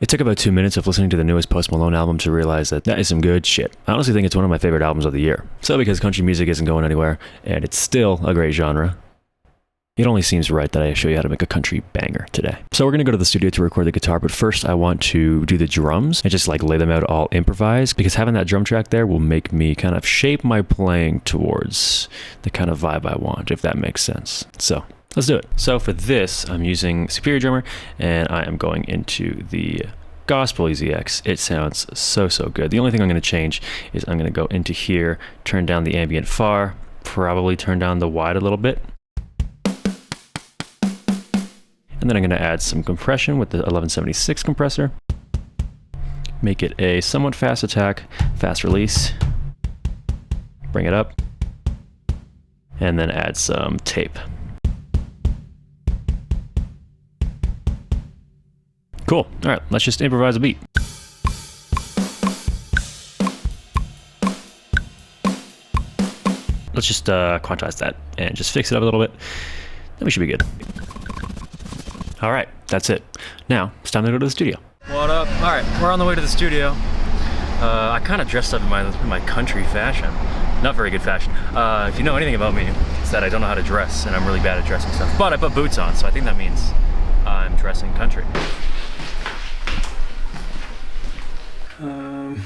It took about 2 minutes of listening to the newest Post Malone album to realize that is some good shit. I honestly think it's one of my favorite albums of the year. So because country music isn't going anywhere, and it's still a great genre, it only seems right that I show you how to make a country banger today. So we're going to go to the studio to record the guitar, but first I want to do the drums and just like lay them out all improvised, because having that drum track there will make me kind of shape my playing towards the kind of vibe I want, if that makes sense. So let's do it. So for this, I'm using Superior Drummer, and I am going into the Gospel 𝗕𝗘𝗥𝗕𝗥. It sounds so good. The only thing I'm going to change is I'm going to go into here, turn down the ambient far, probably turn down the wide a little bit. And then I'm going to add some compression with the 1176 compressor. Make it a somewhat fast attack, fast release. Bring it up. And then add some tape. Cool. All right, let's just improvise a beat. Let's just quantize that and just fix it up a little bit. Then we should be good. All right, that's it. Now, it's time to go to the studio. What up? All right, we're on the way to the studio. I kind of dressed up in my country fashion. Not very good fashion. If you know anything about me, it's that I don't know how to dress, and I'm really bad at dressing stuff. But I put boots on, so I think that means I'm dressing country. I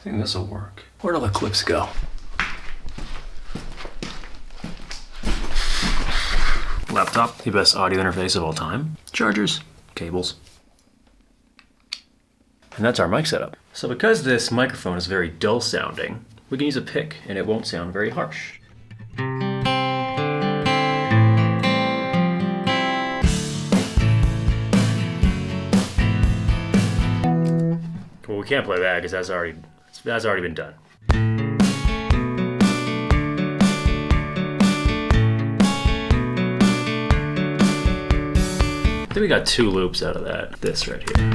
think this will work. Where'd all the clips go? Laptop, the best audio interface of all time. Chargers, cables. And that's our mic setup. So because this microphone is very dull sounding, we can use a pick and it won't sound very harsh. Well, we can't play that because that's already been done. I think we got 2 loops out of that. This right here.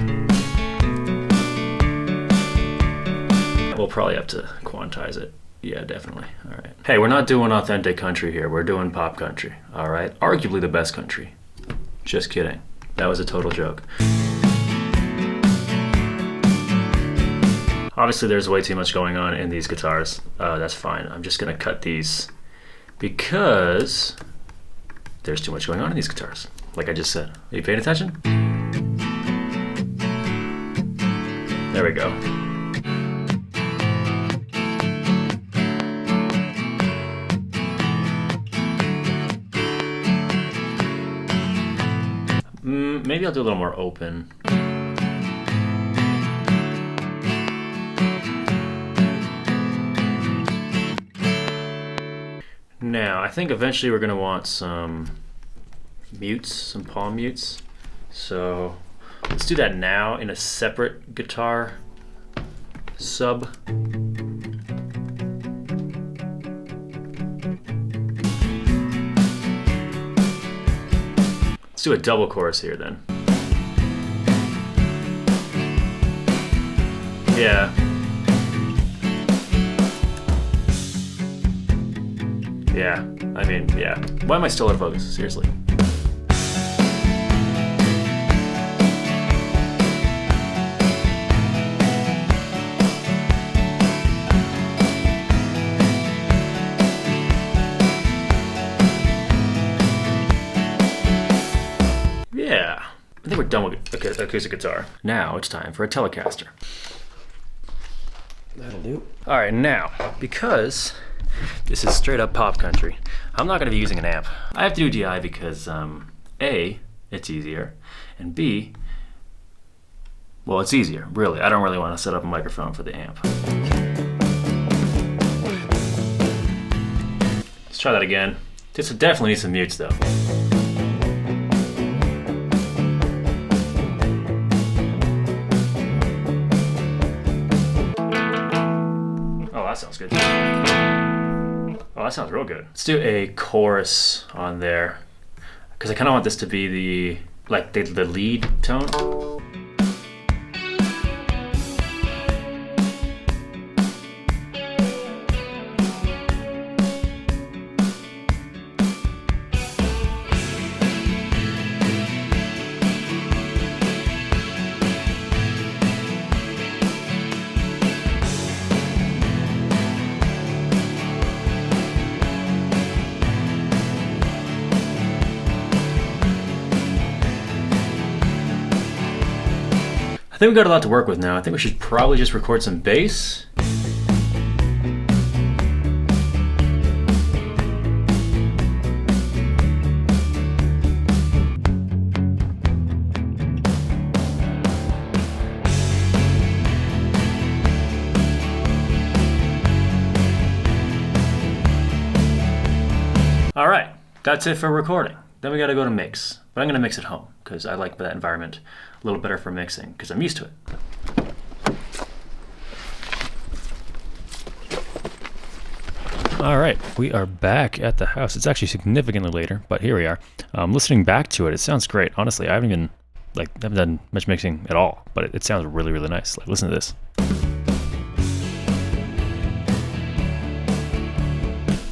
We'll probably have to quantize it. Yeah, definitely. All right. Hey, we're not doing authentic country here. We're doing pop country. All right. Arguably the best country. Just kidding. That was a total joke. Obviously, there's way too much going on in these guitars. That's fine. I'm just gonna cut these because there's too much going on in these guitars. Like I just said. Are you paying attention? There we go. Maybe I'll do a little more open. Now, I think eventually we're gonna want some mutes, some palm mutes. So let's do that now in a separate guitar sub. Let's do a double chorus here then. Yeah. Yeah, I mean, yeah. Why am I still out of focus? Seriously. Yeah, I think we're done with acoustic guitar. Now it's time for a Telecaster. That'll do. All right, now, because this is straight up pop country, I'm not gonna be using an amp. I have to do DI because A, it's easier, and B, well, it's easier, really. I don't really wanna set up a microphone for the amp. Let's try that again. This definitely needs some mutes though. Oh, that sounds good. Oh, that sounds real good. Let's do a chorus on there, because I kind of want this to be the lead tone. think we got a lot to work with now. I think we should probably just record some bass. All right, that's it for recording. Then we gotta go to mix, but I'm gonna mix at home because I like that environment a little better for mixing because I'm used to it. All right, we are back at the house. It's actually significantly later, but here we are. Listening back to it, it sounds great. Honestly, I haven't done much mixing at all, but it sounds really, really nice. Like, listen to this.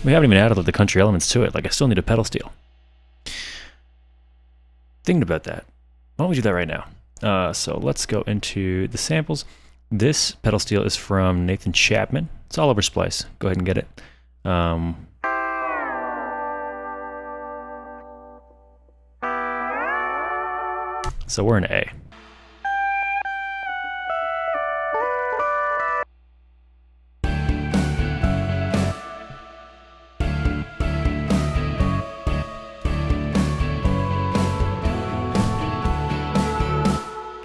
We haven't even added the country elements to it. Like, I still need a pedal steel. Thinking about that. Why don't we do that right now? So let's go into the samples. This pedal steel is from Nathan Chapman. It's all over Splice. Go ahead and get it. So we're in A.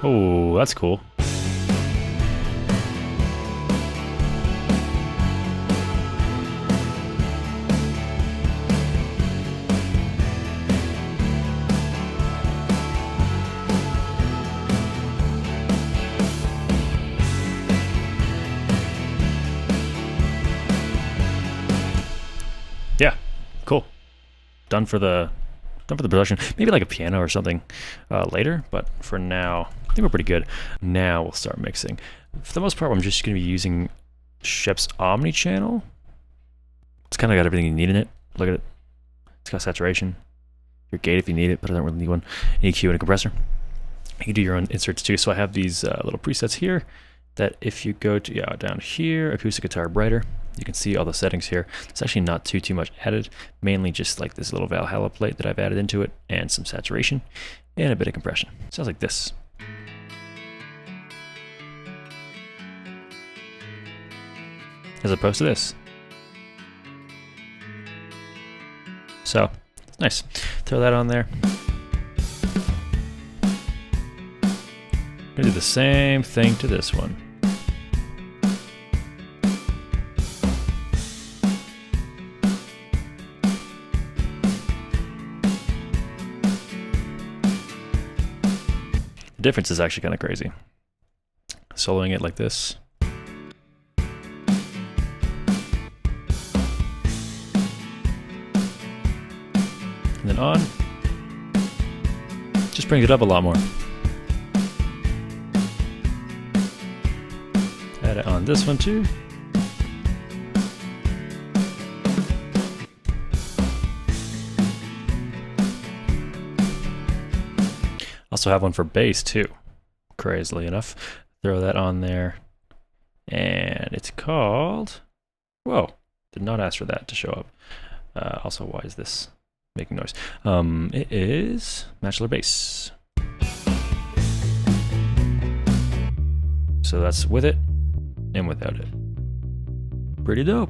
Oh, that's cool. Yeah, cool. Done for the production. Maybe like a piano or something later, but for now, I think we're pretty good. Now we'll start mixing. For the most part, I'm just going to be using Shep's Omni channel. It's kind of got everything you need in it. Look at it. It's got saturation, your gate if you need it, but I don't really need one. EQ and a compressor. You can do your own inserts too. So I have these little presets here that if you go to down here, acoustic guitar brighter, you can see all the settings here. It's actually not too much added, mainly just like this little Valhalla plate that I've added into it and some saturation and a bit of compression. Sounds like this. As opposed to this. So, nice. Throw that on there. Gonna do the same thing to this one. The difference is actually kind of crazy. Soloing it like this. And then on. Just brings it up a lot more. Add it on this one too. Also have one for bass too, crazily enough. Throw that on there. And it's called, whoa, did not ask for that to show up. Also, why is this making noise? It is Bachelor Bass. So that's with it and without it. Pretty dope.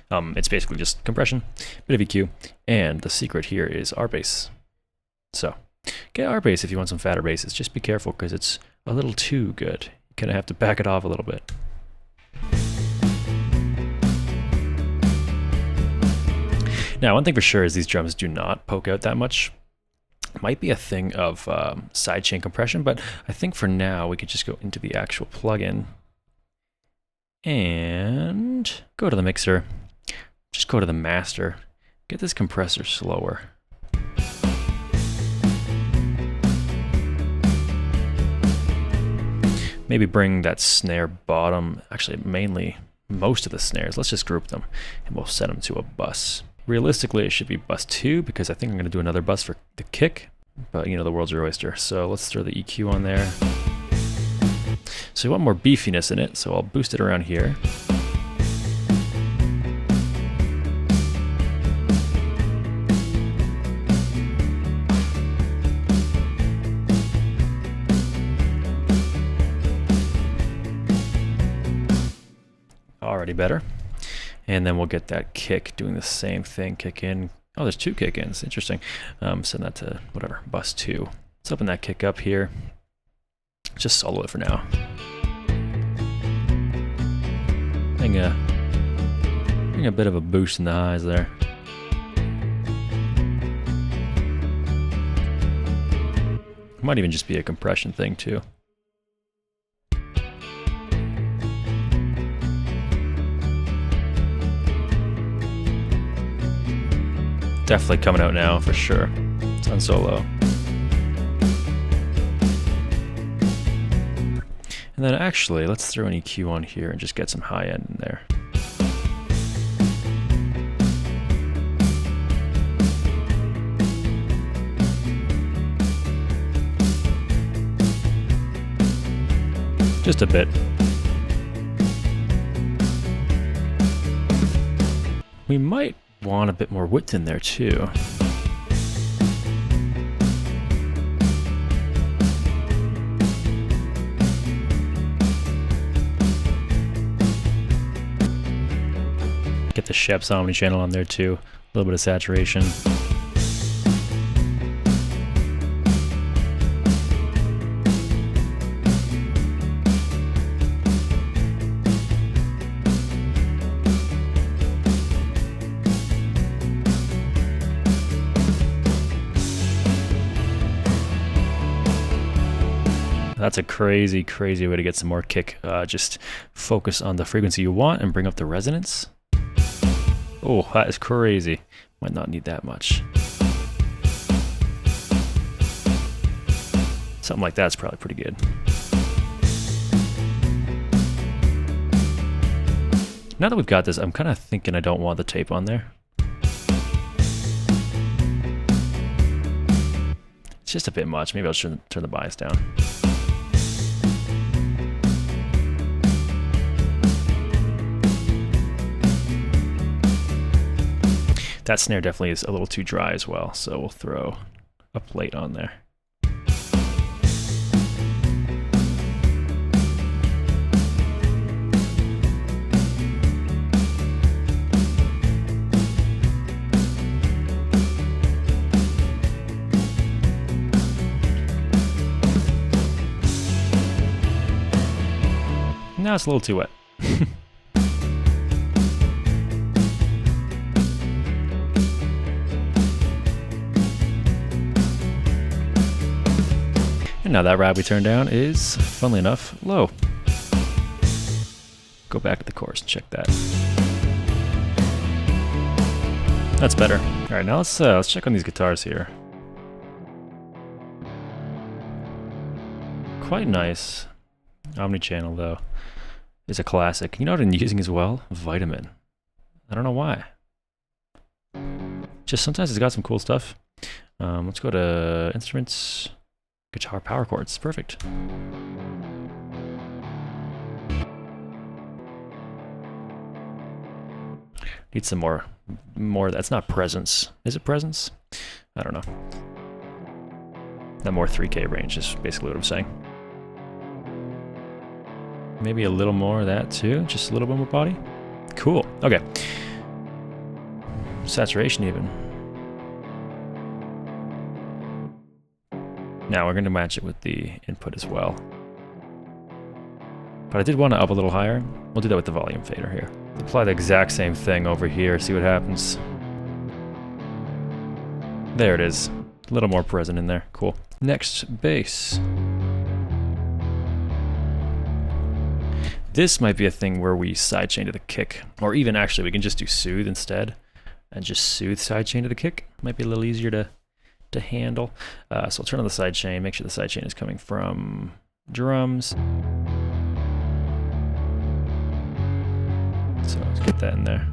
It's basically just compression, bit of EQ, and the secret here is our bass. So get our bass if you want some fatter basses. Just be careful because it's a little too good. You kind of have to back it off a little bit. Now, one thing for sure is these drums do not poke out that much. Might be a thing of sidechain compression, but I think for now we could just go into the actual plugin and go to the mixer. Just go to the master. Get this compressor slower. Maybe bring that snare bottom, actually mainly most of the snares. Let's just group them and we'll set them to a bus. Realistically, it should be bus 2 because I think I'm going to do another bus for the kick, but you know, the world's your oyster. So let's throw the EQ on there. So we want more beefiness in it, so I'll boost it around here. already better. And then we'll get that kick doing the same thing, kick in. Oh, there's 2 kick-ins, interesting. Send that to whatever, bus 2. Let's open that kick up here. Just solo it for now. Getting a bit of a boost in the highs there. Might even just be a compression thing too. Definitely coming out now for sure. It's on solo. And then actually, let's throw an EQ on here and just get some high end in there. Just a bit. We might want a bit more width in there too. Get the 𝗕𝗘𝗖𝗢𝗠𝗘 omni-channel on there too. A little bit of saturation. That's a crazy, crazy way to get some more kick. Just focus on the frequency you want and bring up the resonance. Oh, that is crazy. Might not need that much. Something like that's probably pretty good. Now that we've got this, I'm kind of thinking I don't want the tape on there. It's just a bit much. Maybe I'll turn the bias down. That snare definitely is a little too dry as well, so we'll throw a plate on there. Now it's a little too wet. And now that rab we turned down is, funnily enough, low. Go back to the chorus and check that. That's better. All right, now let's check on these guitars here. Quite nice. Omni-channel though is a classic. You know what I'm using as well? Vitamin. I don't know why. Just sometimes it's got some cool stuff. Let's go to instruments. Guitar power chords, perfect. Need some more. That's not presence. Is it presence? I don't know. That more 3K range is basically what I'm saying. Maybe a little more of that too, just a little bit more body. Cool, okay. Saturation even. Now we're going to match it with the input as well. But I did want to up a little higher. We'll do that with the volume fader here. Apply the exact same thing over here, see what happens. There it is. A little more present in there. Cool. Next, bass. This might be a thing where we sidechain to the kick. Or even actually, we can just do soothe instead. And just soothe sidechain to the kick. Might be a little easier to handle. So I'll turn on the sidechain, make sure the sidechain is coming from drums. So let's get that in there.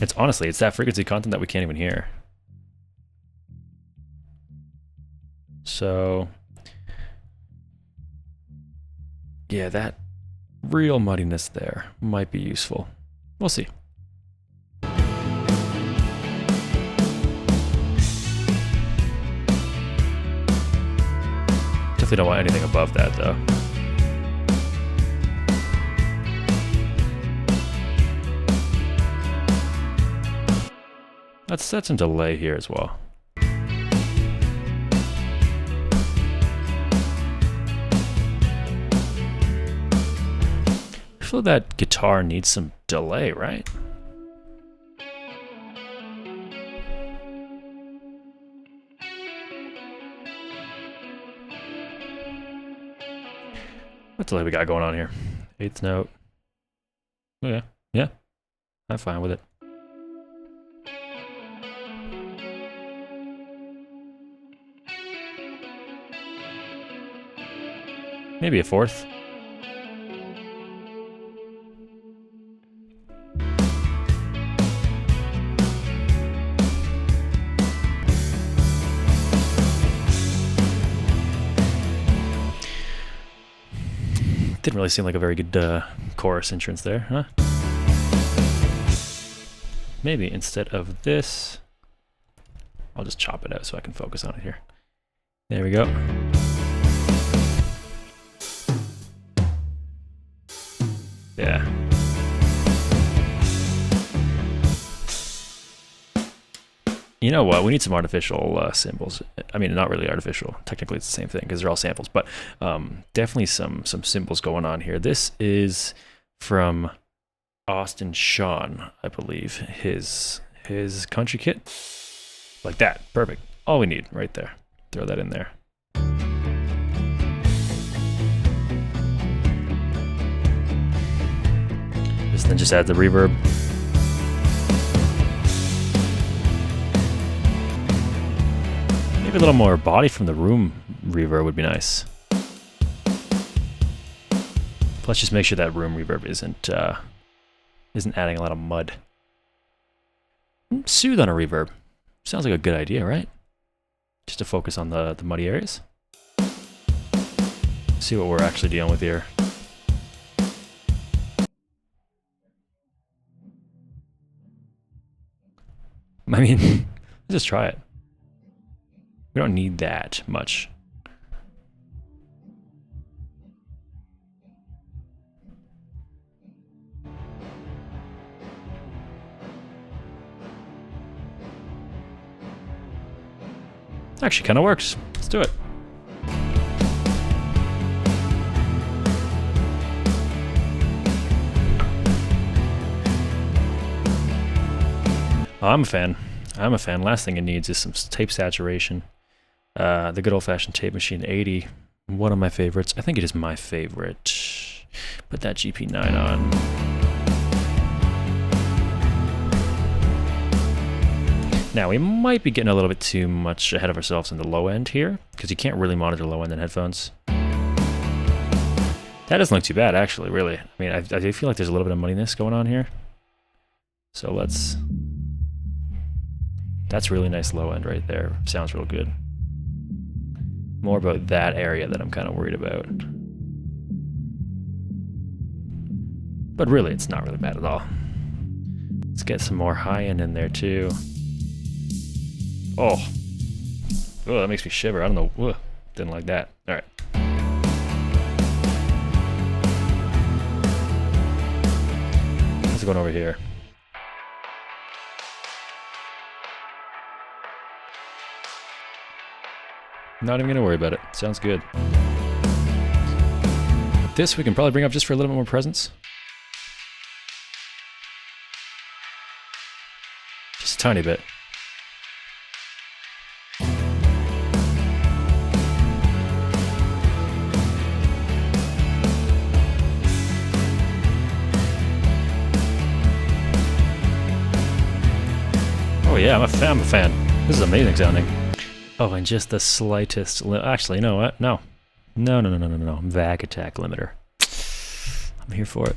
It's honestly, it's that frequency content that we can't even hear. So yeah, that real muddiness there might be useful. We'll see. Definitely don't want anything above that though. Let's set some delay here as well. I feel that guitar needs some delay, right? What delay we got going on here? 8th note. Oh yeah, yeah, I'm fine with it. Maybe a 4th. Didn't really seem like a very good chorus entrance there, huh? Maybe instead of this, I'll just chop it out so I can focus on it here. There we go. Yeah. You know what? We need some artificial cymbals. I mean, not really artificial. Technically, it's the same thing because they're all samples. But definitely some cymbals going on here. This is from Austin Sean, I believe. His country kit, like that. Perfect. All we need right there. Throw that in there. Then just add the reverb. Maybe a little more body from the room reverb would be nice. Let's just make sure that room reverb isn't adding a lot of mud. Soothe on a reverb. Sounds like a good idea, right? Just to focus on the muddy areas. See what we're actually dealing with here. I mean, let's just try it. We don't need that much. Actually, kind of works. Let's do it. Oh, I'm a fan. I'm a fan. Last thing it needs is some tape saturation. The good old-fashioned tape machine 80. One of my favorites. I think it is my favorite. Put that GP9 on. Now, we might be getting a little bit too much ahead of ourselves in the low end here, because you can't really monitor low end in headphones. That doesn't look too bad, actually, really. I mean, I do feel like there's a little bit of muddiness going on here. So let's... That's really nice low end right there. Sounds real good. More about that area that I'm kind of worried about. But really, it's not really bad at all. Let's get some more high end in there too. Oh, that makes me shiver. I don't know. Ugh, didn't like that. All right. What's going over here? Not even gonna worry about it. Sounds good. This we can probably bring up just for a little bit more presence. Just a tiny bit. Oh yeah, I'm a fan. This is amazing sounding. Oh, and just the slightest... Actually, you know what? No. No. VAC attack limiter. I'm here for it.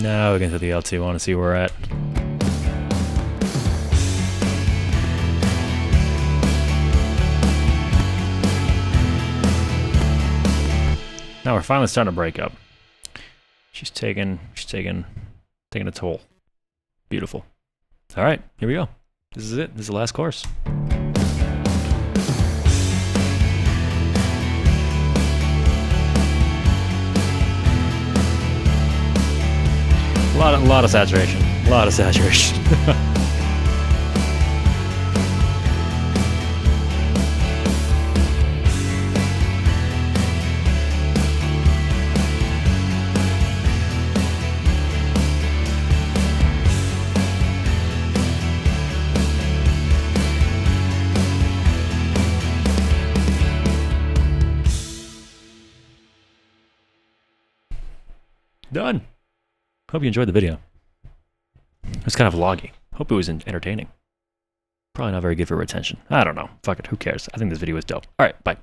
Now we can hit the L2. I want to see where we're at. Now we're finally starting to break up. She's taking a toll. Beautiful. All right, here we go. This is it. This is the last course. A lot of saturation. A lot of saturation. Done. Hope you enjoyed the video. It was kind of vloggy. Hope it was entertaining. Probably not very good for retention. I don't know. Fuck it. Who cares? I think this video was dope. All right. Bye.